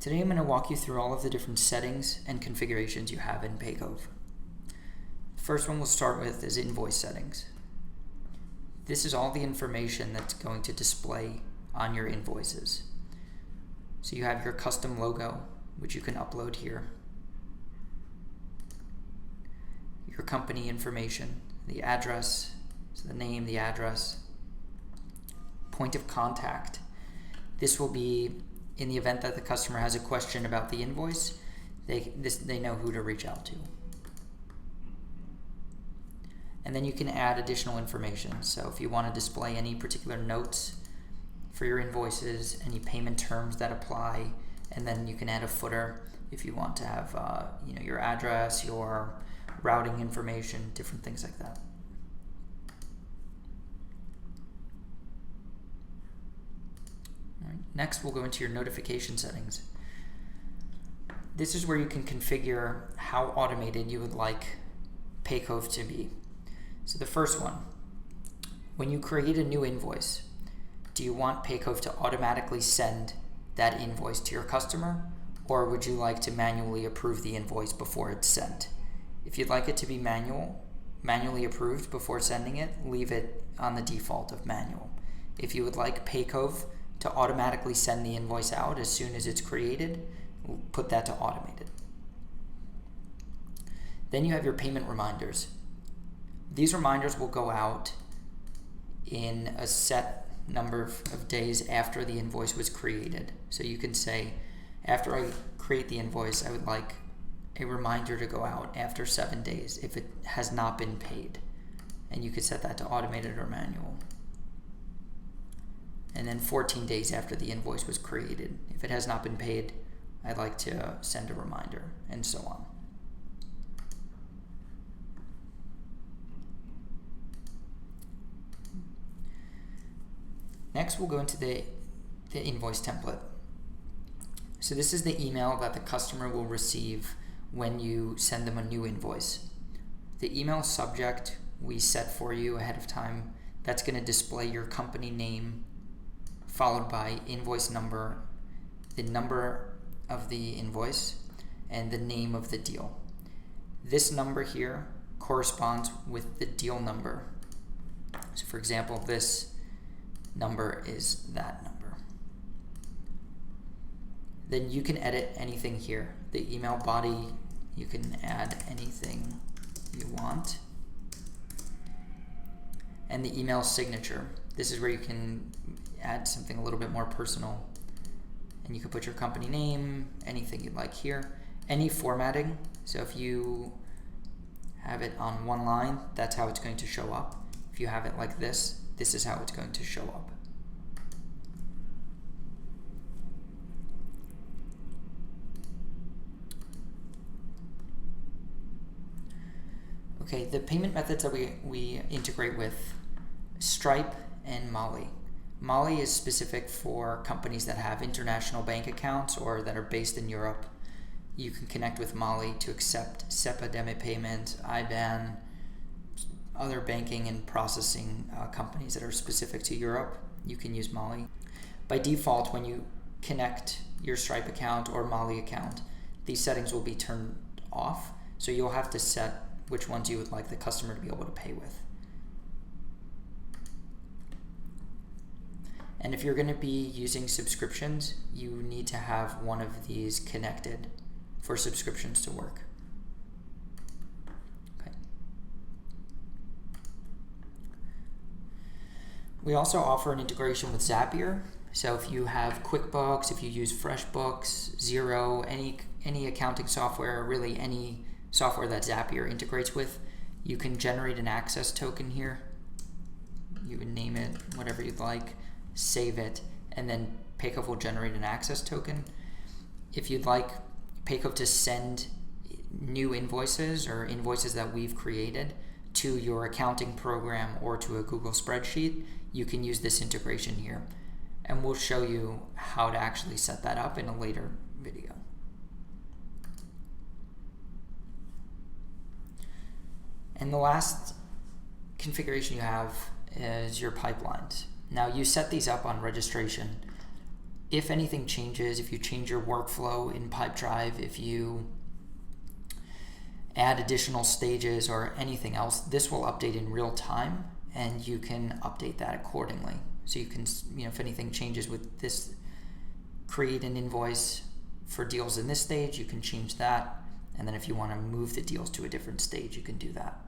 Today I'm going to walk you through all of the different settings and configurations you have in Paycove. The first one we'll start with is invoice settings. This is all the information that's going to display on your invoices. So you have your custom logo, which you can upload here. Your company information, the address, so the name, the address, point of contact. This will be in the event that the customer has a question about the invoice, they know who to reach out to. And then you can add additional information. So if you want to display any particular notes for your invoices, any payment terms that apply, and then you can add a footer if you want to have your address, your routing information, different things like that. Next, we'll go into your notification settings. This is where you can configure how automated you would like Paycove to be. So the first one, when you create a new invoice, do you want Paycove to automatically send that invoice to your customer, or would you like to manually approve the invoice before it's sent? If you'd like it to be manually approved before sending it, leave it on the default of manual. If you would like Paycove to automatically send the invoice out as soon as it's created, put that to automated. Then you have your payment reminders. These reminders will go out in a set number of days after the invoice was created. So you can say, after I create the invoice, I would like a reminder to go out after 7 days if it has not been paid. And you could set that to automated or manual. And then 14 days after the invoice was created. If it has not been paid, I'd like to send a reminder, and so on. Next, we'll go into the invoice template. So this is the email that the customer will receive when you send them a new invoice. The email subject we set for you ahead of time, that's going to display your company name, followed by invoice number, the number of the invoice, and the name of the deal. This number here corresponds with the deal number. So for example, this number is that number. Then you can edit anything here. The email body, you can add anything you want. And the email signature. This is where you can add something a little bit more personal. And you can put your company name, anything you'd like here. Any formatting, so if you have it on one line, that's how it's going to show up. If you have it like this, this is how it's going to show up. Okay, the payment methods that we integrate with Stripe and Molly. Molly is specific for companies that have international bank accounts or that are based in Europe. You can connect with Molly to accept SEPA debit payment, IBAN, other banking and processing companies that are specific to Europe. You can use Molly. By default, when you connect your Stripe account or Molly account, these settings will be turned off, so you'll have to set which ones you would like the customer to be able to pay with. And if you're going to be using subscriptions, you need to have one of these connected for subscriptions to work. Okay. We also offer an integration with Zapier. So if you have QuickBooks, if you use FreshBooks, Xero, any accounting software, really any software that Zapier integrates with, you can generate an access token here. You would name it whatever you'd like, save it, and then Paycove will generate an access token. If you'd like Paycove to send new invoices or invoices that we've created to your accounting program or to a Google spreadsheet, you can use this integration here. And we'll show you how to actually set that up in a later video. And the last configuration you have is your pipelines. Now you set these up on registration, if anything changes, if you change your workflow in Pipedrive, if you add additional stages or anything else, this will update in real time, and you can update that accordingly. So you can, if anything changes with this, create an invoice for deals in this stage, you can change that. And then if you want to move the deals to a different stage, you can do that.